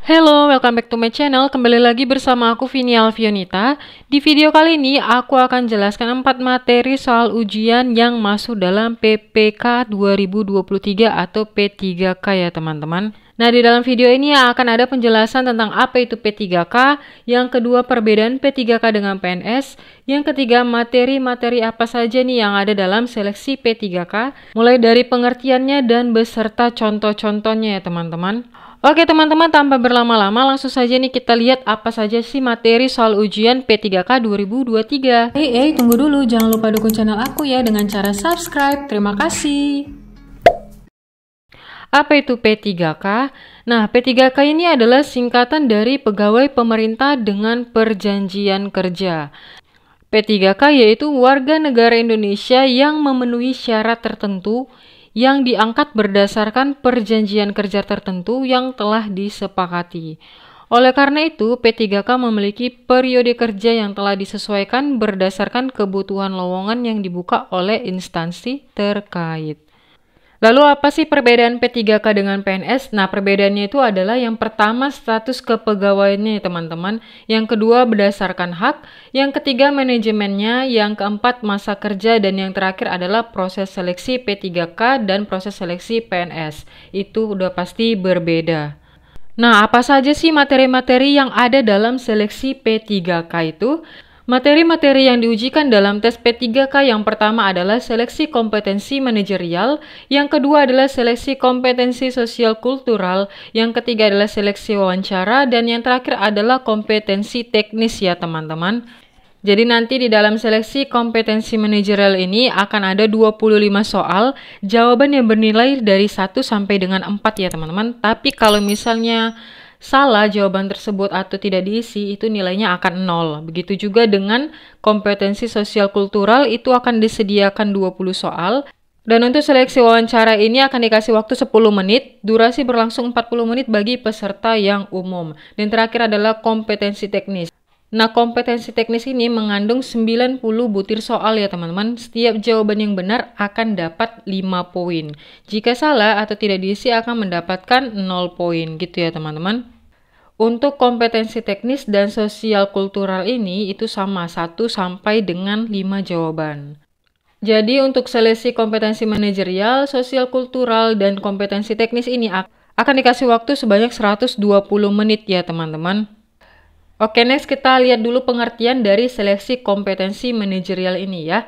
Hello, welcome back to my channel. Kembali lagi bersama aku Vini Alfionita. Di video kali ini aku akan jelaskan 4 materi soal ujian yang masuk dalam PPK 2023 atau P3K ya teman-teman. Nah, di dalam video ini akan ada penjelasan tentang apa itu P3K, yang kedua perbedaan P3K dengan PNS, yang ketiga materi-materi apa saja nih yang ada dalam seleksi P3K, mulai dari pengertiannya dan beserta contoh-contohnya ya teman-teman. Oke teman-teman, tanpa berlama-lama langsung saja nih kita lihat apa saja sih materi soal ujian P3K 2023. Tunggu dulu, jangan lupa dukung channel aku ya dengan cara subscribe. Terima kasih. Apa itu P3K? Nah, P3K ini adalah singkatan dari Pegawai Pemerintah dengan Perjanjian Kerja. P3K yaitu warga negara Indonesia yang memenuhi syarat tertentu yang diangkat berdasarkan perjanjian kerja tertentu yang telah disepakati. Oleh karena itu, P3K memiliki periode kerja yang telah disesuaikan berdasarkan kebutuhan lowongan yang dibuka oleh instansi terkait. Lalu apa sih perbedaan P3K dengan PNS? Nah, perbedaannya itu adalah yang pertama status kepegawaiannya teman-teman, yang kedua berdasarkan hak, yang ketiga manajemennya, yang keempat masa kerja, dan yang terakhir adalah proses seleksi P3K dan proses seleksi PNS. Itu udah pasti berbeda. Nah, apa saja sih materi-materi yang ada dalam seleksi P3K itu? Materi-materi yang diujikan dalam tes P3K yang pertama adalah seleksi kompetensi manajerial, yang kedua adalah seleksi kompetensi sosial kultural, yang ketiga adalah seleksi wawancara, dan yang terakhir adalah kompetensi teknis ya teman-teman. Jadi nanti di dalam seleksi kompetensi manajerial ini akan ada 25 soal, jawaban yang bernilai dari 1 sampai dengan 4 ya teman-teman. Tapi kalau misalnya salah jawaban tersebut atau tidak diisi, itu nilainya akan 0. Begitu juga dengan kompetensi sosial kultural, itu akan disediakan 20 soal. Dan untuk seleksi wawancara ini akan dikasih waktu 10 menit, durasi berlangsung 40 menit bagi peserta yang umum. Dan terakhir adalah kompetensi teknis. Nah, kompetensi teknis ini mengandung 90 butir soal ya teman-teman. Setiap jawaban yang benar akan dapat 5 poin. Jika salah atau tidak diisi akan mendapatkan 0 poin gitu ya teman-teman. Untuk kompetensi teknis dan sosial kultural ini itu sama 1 sampai dengan 5 jawaban. Jadi untuk seleksi kompetensi manajerial, sosial kultural, dan kompetensi teknis ini akan dikasih waktu sebanyak 120 menit ya teman-teman. Oke, next kita lihat dulu pengertian dari seleksi kompetensi manajerial ini ya.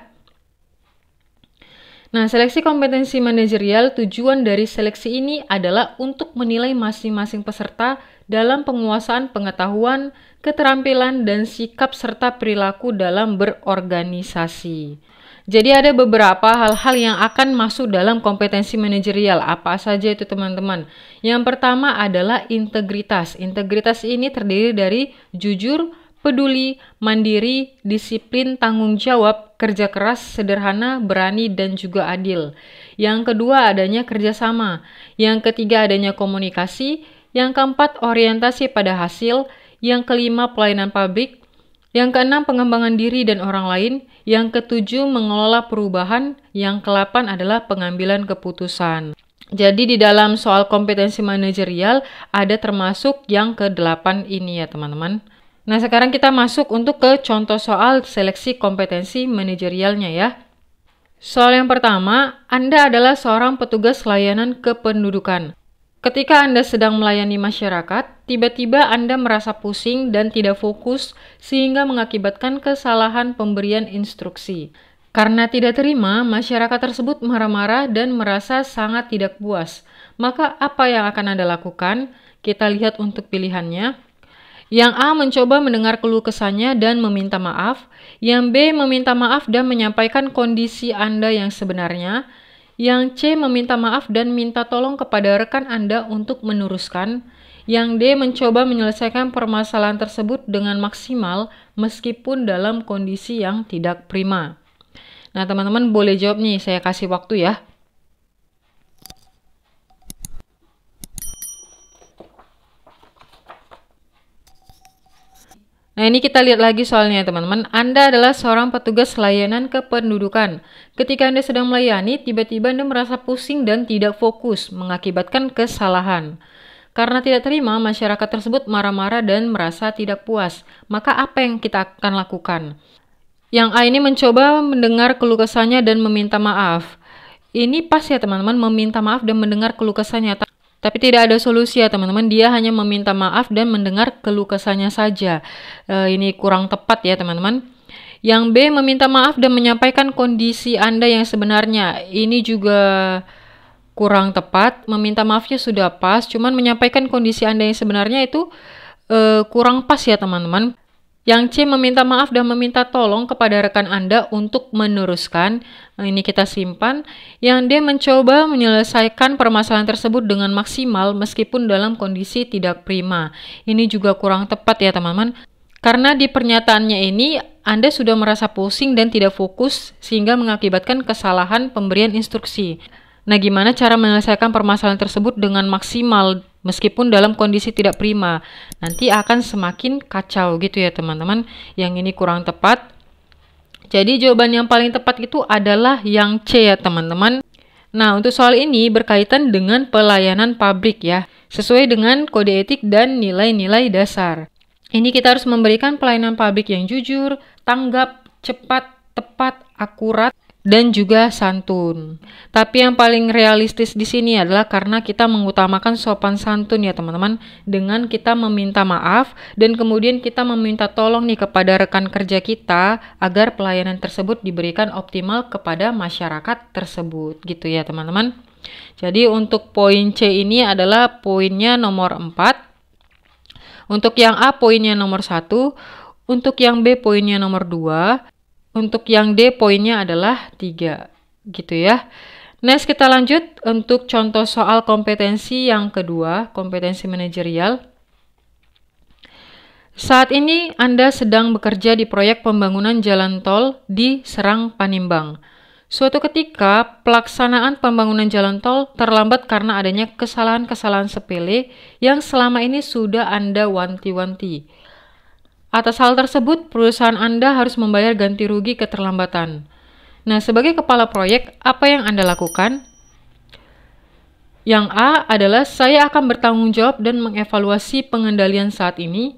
Nah, seleksi kompetensi manajerial, tujuan dari seleksi ini adalah untuk menilai masing-masing peserta dalam penguasaan pengetahuan, keterampilan, dan sikap serta perilaku dalam berorganisasi. Jadi ada beberapa hal-hal yang akan masuk dalam kompetensi manajerial. Apa saja itu teman-teman? Yang pertama adalah integritas. Integritas ini terdiri dari jujur, peduli, mandiri, disiplin, tanggung jawab, kerja keras, sederhana, berani, dan juga adil. Yang kedua adanya kerjasama. Yang ketiga adanya komunikasi. Yang keempat orientasi pada hasil. Yang kelima pelayanan publik. Yang keenam pengembangan diri dan orang lain. Yang ketujuh mengelola perubahan. Yang kedelapan adalah pengambilan keputusan. Jadi di dalam soal kompetensi manajerial ada termasuk yang ke-8 ini ya teman-teman. Nah, sekarang kita masuk untuk ke contoh soal seleksi kompetensi manajerialnya ya. Soal yang pertama, Anda adalah seorang petugas layanan kependudukan. Ketika Anda sedang melayani masyarakat, tiba-tiba Anda merasa pusing dan tidak fokus sehingga mengakibatkan kesalahan pemberian instruksi. Karena tidak terima, masyarakat tersebut marah-marah dan merasa sangat tidak puas. Maka apa yang akan Anda lakukan? Kita lihat untuk pilihannya. Yang A mencoba mendengar keluh kesahnya dan meminta maaf. Yang B meminta maaf dan menyampaikan kondisi Anda yang sebenarnya. Yang C meminta maaf dan minta tolong kepada rekan Anda untuk meneruskan. Yang D mencoba menyelesaikan permasalahan tersebut dengan maksimal meskipun dalam kondisi yang tidak prima. Nah teman-teman boleh jawab nih, saya kasih waktu ya. Nah, ini kita lihat lagi soalnya teman-teman. Anda adalah seorang petugas layanan kependudukan. Ketika Anda sedang melayani, tiba-tiba Anda merasa pusing dan tidak fokus, mengakibatkan kesalahan. Karena tidak terima, masyarakat tersebut marah-marah dan merasa tidak puas. Maka apa yang kita akan lakukan? Yang A ini mencoba mendengar keluh kesahnya dan meminta maaf. Ini pas ya teman-teman, meminta maaf dan mendengar keluh kesahnya. Tapi tidak ada solusi ya teman-teman, dia hanya meminta maaf dan mendengar keluh kesahnya saja. Ini kurang tepat ya teman-teman. Yang B meminta maaf dan menyampaikan kondisi Anda yang sebenarnya. Ini juga kurang tepat. Meminta maafnya sudah pas, cuman menyampaikan kondisi Anda yang sebenarnya itu kurang pas ya teman-teman. Yang C meminta maaf dan meminta tolong kepada rekan Anda untuk meneruskan. Nah, ini kita simpan. Yang D mencoba menyelesaikan permasalahan tersebut dengan maksimal meskipun dalam kondisi tidak prima. Ini juga kurang tepat ya teman-teman. Karena di pernyataannya ini Anda sudah merasa pusing dan tidak fokus sehingga mengakibatkan kesalahan pemberian instruksi. Nah, gimana cara menyelesaikan permasalahan tersebut dengan maksimal meskipun dalam kondisi tidak prima? Nanti akan semakin kacau gitu ya teman-teman. Yang ini kurang tepat. Jadi jawaban yang paling tepat itu adalah yang C ya teman-teman. Nah, untuk soal ini berkaitan dengan pelayanan publik ya. Sesuai dengan kode etik dan nilai-nilai dasar. Ini kita harus memberikan pelayanan publik yang jujur, tanggap, cepat, tepat, akurat, dan juga santun. Tapi yang paling realistis di sini adalah karena kita mengutamakan sopan santun ya teman-teman, dengan kita meminta maaf dan kemudian kita meminta tolong nih kepada rekan kerja kita agar pelayanan tersebut diberikan optimal kepada masyarakat tersebut gitu ya teman-teman. Jadi untuk poin C ini adalah poinnya nomor 4. Untuk yang A poinnya nomor 1, untuk yang B poinnya nomor 2. Untuk yang D poinnya adalah 3, gitu ya. Next kita lanjut untuk contoh soal kompetensi yang kedua, kompetensi manajerial. Saat ini Anda sedang bekerja di proyek pembangunan jalan tol di Serang Panimbang. Suatu ketika, pelaksanaan pembangunan jalan tol terlambat karena adanya kesalahan-kesalahan sepele yang selama ini sudah Anda wanti-wanti. Atas hal tersebut, perusahaan Anda harus membayar ganti rugi keterlambatan. Nah, sebagai kepala proyek, apa yang Anda lakukan? Yang A adalah saya akan bertanggung jawab dan mengevaluasi pengendalian saat ini.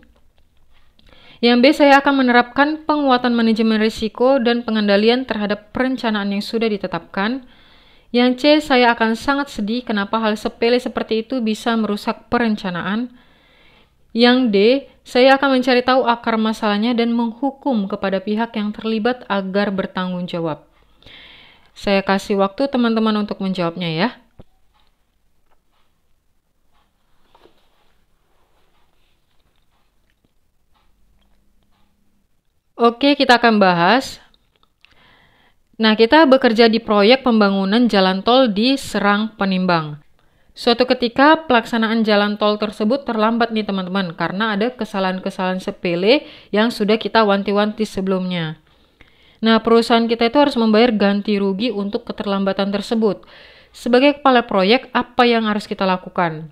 Yang B, saya akan menerapkan penguatan manajemen risiko dan pengendalian terhadap perencanaan yang sudah ditetapkan. Yang C, saya akan sangat sedih kenapa hal sepele seperti itu bisa merusak perencanaan. Yang D, saya akan mencari tahu akar masalahnya dan menghukum kepada pihak yang terlibat agar bertanggung jawab. Saya kasih waktu teman-teman untuk menjawabnya ya. Oke, kita akan bahas. Nah, kita bekerja di proyek pembangunan jalan tol di Serang Panimbang. Suatu ketika pelaksanaan jalan tol tersebut terlambat nih teman-teman karena ada kesalahan-kesalahan sepele yang sudah kita wanti-wanti sebelumnya. Nah, perusahaan kita itu harus membayar ganti rugi untuk keterlambatan tersebut. Sebagai kepala proyek, apa yang harus kita lakukan?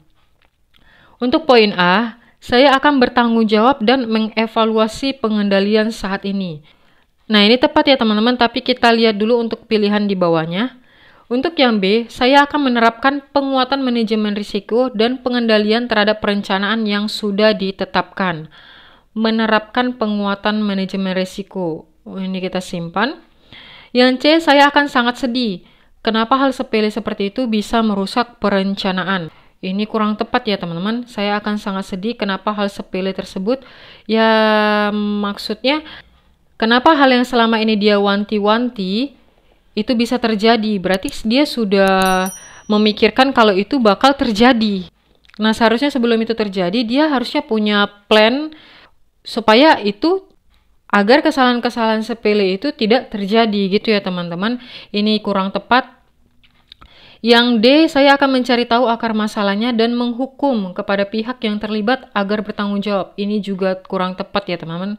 Untuk poin A, saya akan bertanggung jawab dan mengevaluasi pengendalian saat ini. Nah, ini tepat ya teman-teman, tapi kita lihat dulu untuk pilihan di bawahnya. Untuk yang B, saya akan menerapkan penguatan manajemen risiko dan pengendalian terhadap perencanaan yang sudah ditetapkan. Menerapkan penguatan manajemen risiko. Ini kita simpan. Yang C, saya akan sangat sedih. Kenapa hal sepele seperti itu bisa merusak perencanaan? Ini kurang tepat ya teman-teman. Saya akan sangat sedih kenapa hal sepele tersebut. Ya maksudnya, kenapa hal yang selama ini dia wanti-wanti itu bisa terjadi, berarti dia sudah memikirkan kalau itu bakal terjadi. Nah, seharusnya sebelum itu terjadi, dia harusnya punya plan supaya itu agar kesalahan-kesalahan sepele itu tidak terjadi gitu ya teman-teman. Ini kurang tepat. Yang D, saya akan mencari tahu akar masalahnya dan menghukum kepada pihak yang terlibat agar bertanggung jawab. Ini juga kurang tepat ya teman-teman.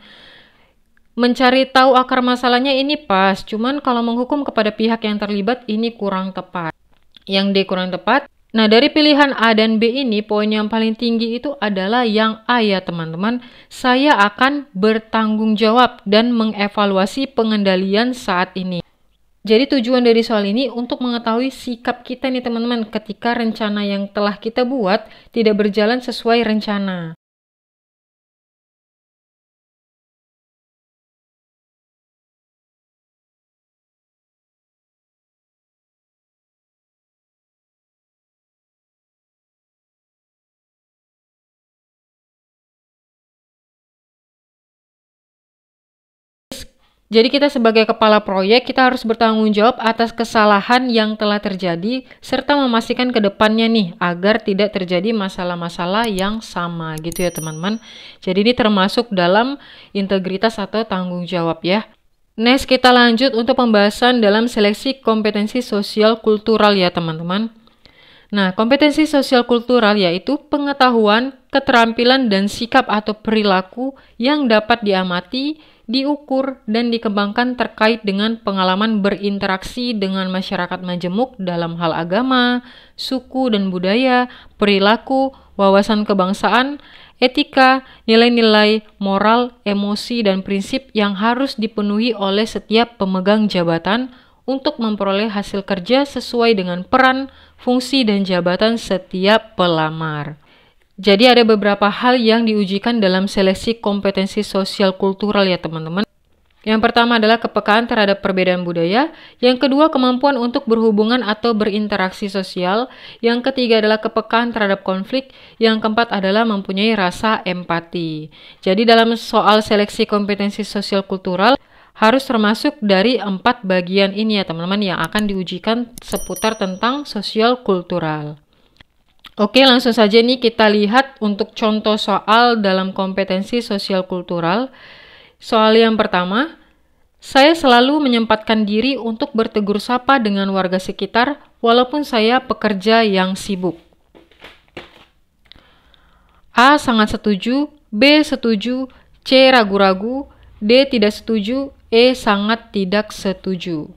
Mencari tahu akar masalahnya ini pas, cuman kalau menghukum kepada pihak yang terlibat ini kurang tepat. Yang D kurang tepat. Nah, dari pilihan A dan B ini, poin yang paling tinggi itu adalah yang A ya teman-teman. Saya akan bertanggung jawab dan mengevaluasi pengendalian saat ini. Jadi tujuan dari soal ini untuk mengetahui sikap kita nih teman-teman ketika rencana yang telah kita buat tidak berjalan sesuai rencana. Jadi kita sebagai kepala proyek, kita harus bertanggung jawab atas kesalahan yang telah terjadi, serta memastikan ke depannya nih, agar tidak terjadi masalah-masalah yang sama gitu ya teman-teman. Jadi ini termasuk dalam integritas atau tanggung jawab ya. Next, kita lanjut untuk pembahasan dalam seleksi kompetensi sosial kultural ya teman-teman. Nah, kompetensi sosial kultural yaitu pengetahuan, keterampilan, dan sikap atau perilaku yang dapat diamati, diukur, dan dikembangkan terkait dengan pengalaman berinteraksi dengan masyarakat majemuk dalam hal agama, suku dan budaya, perilaku, wawasan kebangsaan, etika, nilai-nilai, moral, emosi, dan prinsip yang harus dipenuhi oleh setiap pemegang jabatan untuk memperoleh hasil kerja sesuai dengan peran, fungsi, dan jabatan setiap pelamar. Jadi ada beberapa hal yang diujikan dalam seleksi kompetensi sosial kultural ya teman-teman. Yang pertama adalah kepekaan terhadap perbedaan budaya, yang kedua kemampuan untuk berhubungan atau berinteraksi sosial, yang ketiga adalah kepekaan terhadap konflik, yang keempat adalah mempunyai rasa empati. Jadi dalam soal seleksi kompetensi sosial kultural, harus termasuk dari 4 bagian ini ya teman-teman yang akan diujikan seputar tentang sosial kultural. Oke, langsung saja nih kita lihat untuk contoh soal dalam kompetensi sosial kultural. Soal yang pertama, saya selalu menyempatkan diri untuk bertegur sapa dengan warga sekitar walaupun saya pekerja yang sibuk. A sangat setuju, B setuju, C ragu-ragu, D tidak setuju, E sangat tidak setuju.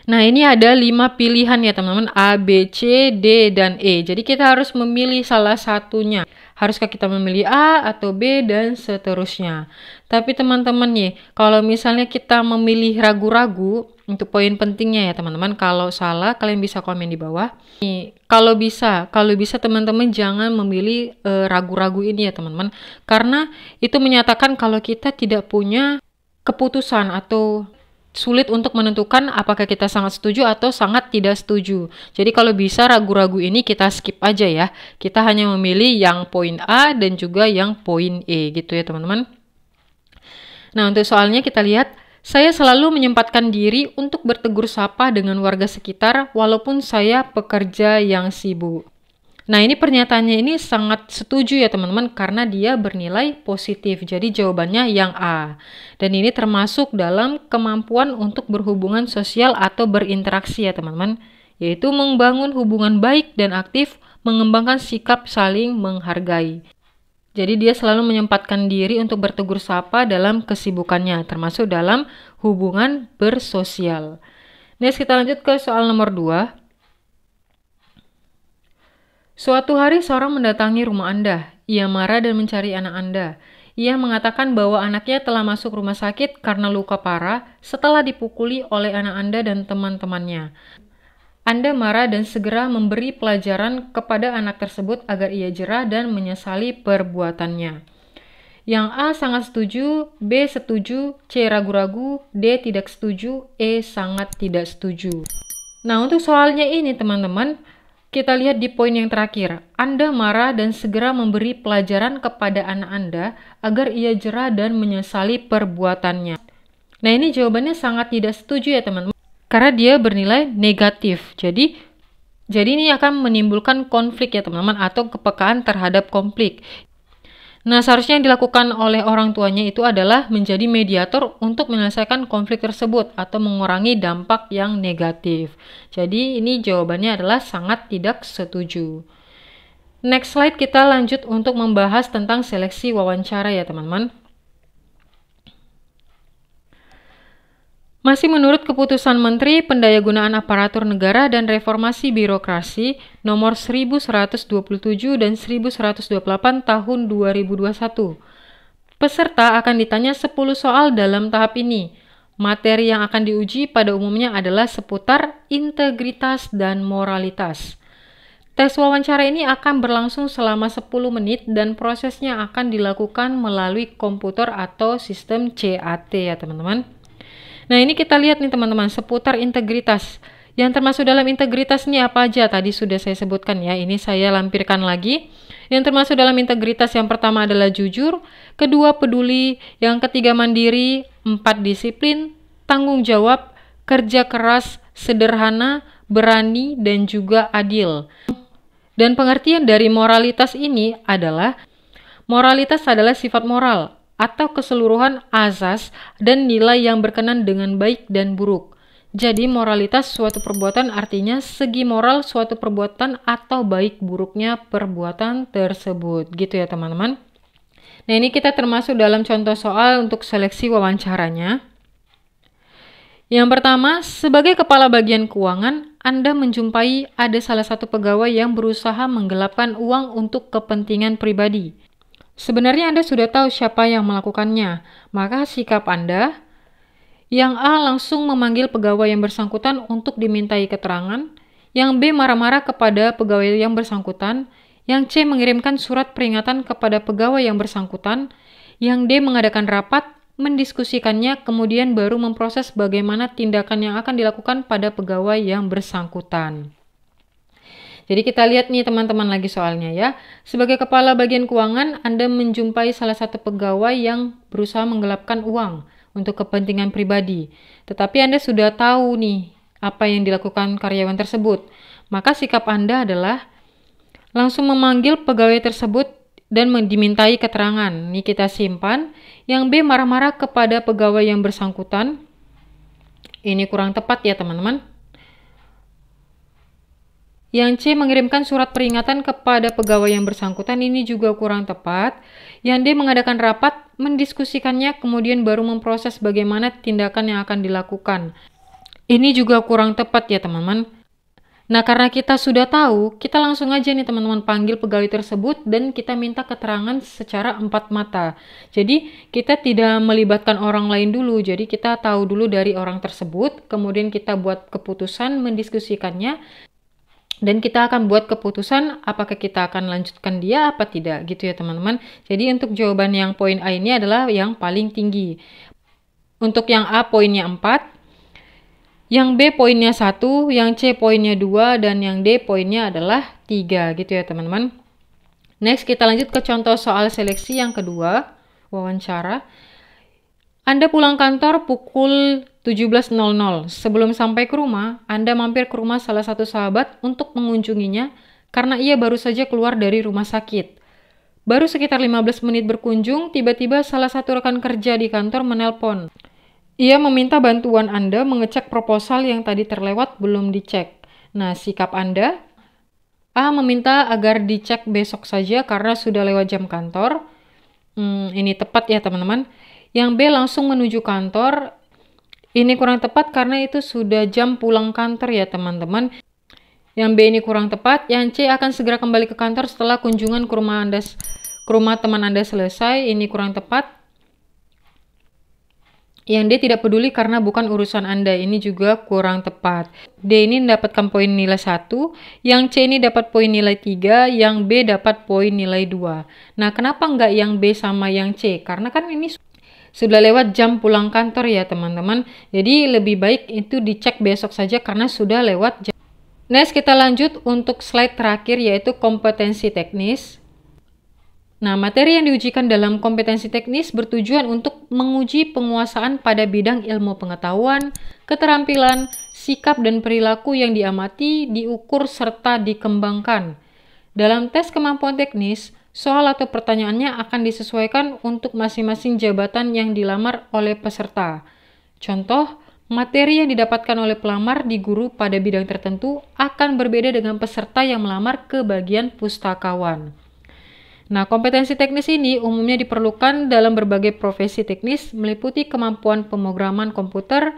Nah, ini ada 5 pilihan ya teman-teman, A, B, C, D, dan E. Jadi kita harus memilih salah satunya. Haruskah kita memilih A atau B dan seterusnya. Tapi teman-teman nih, kalau misalnya kita memilih ragu-ragu, untuk poin pentingnya ya teman-teman, kalau salah kalian bisa komen di bawah. Nih, kalau bisa teman-teman jangan memilih ragu-ragu ini ya teman-teman. Karena itu menyatakan kalau kita tidak punya keputusan atau sulit untuk menentukan apakah kita sangat setuju atau sangat tidak setuju. Jadi kalau bisa ragu-ragu ini kita skip aja ya. Kita hanya memilih yang poin A dan juga yang poin E gitu ya teman-teman. Nah untuk soalnya kita lihat, saya selalu menyempatkan diri untuk bertegur sapa dengan warga sekitar walaupun saya pekerja yang sibuk. Nah ini pernyataannya ini sangat setuju ya teman-teman karena dia bernilai positif. Jadi jawabannya yang A. Dan ini termasuk dalam kemampuan untuk berhubungan sosial atau berinteraksi ya teman-teman. Yaitu membangun hubungan baik dan aktif, mengembangkan sikap saling menghargai. Jadi dia selalu menyempatkan diri untuk bertegur sapa dalam kesibukannya, termasuk dalam hubungan bersosial. Next kita lanjut ke soal nomor 2. Suatu hari seorang mendatangi rumah Anda. Ia marah dan mencari anak Anda. Ia mengatakan bahwa anaknya telah masuk rumah sakit karena luka parah setelah dipukuli oleh anak Anda dan teman-temannya. Anda marah dan segera memberi pelajaran kepada anak tersebut agar ia jera dan menyesali perbuatannya. Yang A sangat setuju, B setuju, C ragu-ragu, D tidak setuju, E sangat tidak setuju. Nah untuk soalnya ini teman-teman, kita lihat di poin yang terakhir. Anda marah dan segera memberi pelajaran kepada anak Anda agar ia jera dan menyesali perbuatannya. Nah ini jawabannya sangat tidak setuju ya teman-teman. Karena dia bernilai negatif. Jadi ini akan menimbulkan konflik ya teman-teman atau kepekaan terhadap konflik. Nah, seharusnya yang dilakukan oleh orang tuanya itu adalah menjadi mediator untuk menyelesaikan konflik tersebut atau mengurangi dampak yang negatif. Jadi, ini jawabannya adalah sangat tidak setuju. Next slide kita lanjut untuk membahas tentang seleksi wawancara ya teman-teman. Masih menurut Keputusan Menteri Pendayagunaan Aparatur Negara dan Reformasi Birokrasi nomor 1127 dan 1128 tahun 2021. Peserta akan ditanya 10 soal dalam tahap ini. Materi yang akan diuji pada umumnya adalah seputar integritas dan moralitas. Tes wawancara ini akan berlangsung selama 10 menit dan prosesnya akan dilakukan melalui komputer atau sistem CAT ya teman-teman. Nah ini kita lihat nih teman-teman, seputar integritas. Yang termasuk dalam integritas ini apa aja? Tadi sudah saya sebutkan ya, ini saya lampirkan lagi. Yang termasuk dalam integritas yang pertama adalah jujur, kedua peduli, yang ketiga mandiri, 4 disiplin, tanggung jawab, kerja keras, sederhana, berani, dan juga adil. Dan pengertian dari moralitas ini adalah, moralitas adalah sifat moral atau keseluruhan azas dan nilai yang berkenan dengan baik dan buruk. Jadi moralitas suatu perbuatan artinya segi moral suatu perbuatan atau baik buruknya perbuatan tersebut. Gitu ya teman-teman. Nah ini kita termasuk dalam contoh soal untuk seleksi wawancaranya. Yang pertama, sebagai kepala bagian keuangan, Anda menjumpai ada salah satu pegawai yang berusaha menggelapkan uang untuk kepentingan pribadi. Sebenarnya Anda sudah tahu siapa yang melakukannya, maka sikap Anda, yang A langsung memanggil pegawai yang bersangkutan untuk dimintai keterangan, yang B marah-marah kepada pegawai yang bersangkutan, yang C mengirimkan surat peringatan kepada pegawai yang bersangkutan, yang D mengadakan rapat, mendiskusikannya, kemudian baru memproses bagaimana tindakan yang akan dilakukan pada pegawai yang bersangkutan. Jadi kita lihat nih teman-teman lagi soalnya ya. Sebagai kepala bagian keuangan, Anda menjumpai salah satu pegawai yang berusaha menggelapkan uang untuk kepentingan pribadi. Tetapi Anda sudah tahu nih apa yang dilakukan karyawan tersebut. Maka sikap Anda adalah langsung memanggil pegawai tersebut dan dimintai keterangan. Ini kita simpan. Yang B marah-marah kepada pegawai yang bersangkutan. Ini kurang tepat ya teman-teman. Yang C mengirimkan surat peringatan kepada pegawai yang bersangkutan, ini juga kurang tepat. Yang D mengadakan rapat, mendiskusikannya, kemudian baru memproses bagaimana tindakan yang akan dilakukan. Ini juga kurang tepat ya teman-teman. Nah karena kita sudah tahu, kita langsung aja nih teman-teman panggil pegawai tersebut dan kita minta keterangan secara 4 mata. Jadi kita tidak melibatkan orang lain dulu, jadi kita tahu dulu dari orang tersebut, kemudian kita buat keputusan mendiskusikannya, dan kita akan buat keputusan apakah kita akan lanjutkan dia apa tidak gitu ya teman-teman. Jadi untuk jawaban yang poin A ini adalah yang paling tinggi. Untuk yang A poinnya 4, yang B poinnya 1, yang C poinnya 2, dan yang D poinnya adalah 3 gitu ya teman-teman. Next kita lanjut ke contoh soal seleksi yang kedua, wawancara. Anda pulang kantor pukul 17.00. Sebelum sampai ke rumah, Anda mampir ke rumah salah satu sahabat untuk mengunjunginya karena ia baru saja keluar dari rumah sakit. Baru sekitar 15 menit berkunjung, tiba-tiba salah satu rekan kerja di kantor menelpon. Ia meminta bantuan Anda mengecek proposal yang tadi terlewat belum dicek. Nah, sikap Anda, A meminta agar dicek besok saja karena sudah lewat jam kantor. Ini tepat ya teman-teman. Yang B langsung menuju kantor. Ini kurang tepat karena itu sudah jam pulang kantor ya teman-teman. Yang B ini kurang tepat. Yang C akan segera kembali ke kantor setelah kunjungan ke rumah teman Anda selesai. Ini kurang tepat. Yang D tidak peduli karena bukan urusan Anda. Ini juga kurang tepat. D ini mendapatkan poin nilai 1. Yang C ini dapat poin nilai 3. Yang B dapat poin nilai 2. Nah kenapa nggak yang B sama yang C? Karena kan ini sudah lewat jam pulang kantor ya teman-teman. Jadi lebih baik itu dicek besok saja karena sudah lewat jam. Next kita lanjut untuk slide terakhir yaitu kompetensi teknis. Nah materi yang diujikan dalam kompetensi teknis bertujuan untuk menguji penguasaan pada bidang ilmu pengetahuan, keterampilan, sikap dan perilaku yang diamati, diukur serta dikembangkan. Dalam tes kemampuan teknis, soal atau pertanyaannya akan disesuaikan untuk masing-masing jabatan yang dilamar oleh peserta. Contoh, materi yang didapatkan oleh pelamar di guru pada bidang tertentu akan berbeda dengan peserta yang melamar ke bagian pustakawan. Nah, kompetensi teknis ini umumnya diperlukan dalam berbagai profesi teknis meliputi kemampuan pemrograman komputer,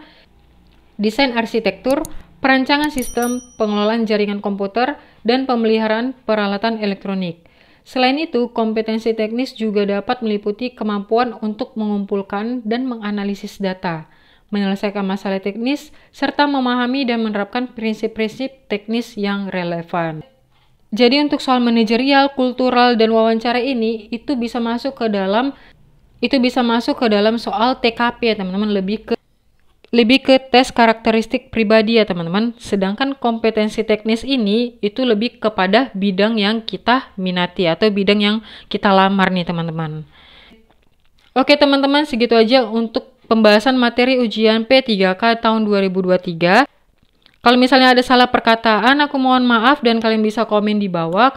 desain arsitektur, perancangan sistem, pengelolaan jaringan komputer, dan pemeliharaan peralatan elektronik. Selain itu, kompetensi teknis juga dapat meliputi kemampuan untuk mengumpulkan dan menganalisis data, menyelesaikan masalah teknis, serta memahami dan menerapkan prinsip-prinsip teknis yang relevan. Jadi untuk soal manajerial, kultural, dan wawancara ini, itu bisa masuk ke dalam soal TKP ya teman-teman, lebih ke tes karakteristik pribadi ya teman-teman. Sedangkan kompetensi teknis ini itu lebih kepada bidang yang kita minati atau bidang yang kita lamar nih teman-teman. Oke teman-teman, segitu aja untuk pembahasan materi ujian P3K tahun 2023. Kalau misalnya ada salah perkataan, aku mohon maaf dan kalian bisa komen di bawah.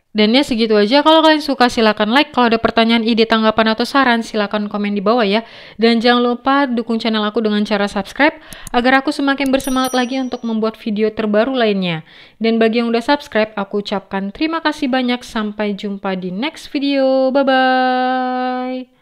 Dan ya segitu aja. Kalau kalian suka silakan like. Kalau ada pertanyaan, ide, tanggapan, atau saran, silakan komen di bawah ya. Dan jangan lupa dukung channel aku dengan cara subscribe agar aku semakin bersemangat lagi untuk membuat video terbaru lainnya. Dan bagi yang udah subscribe, aku ucapkan terima kasih banyak. Sampai jumpa di next video. Bye-bye.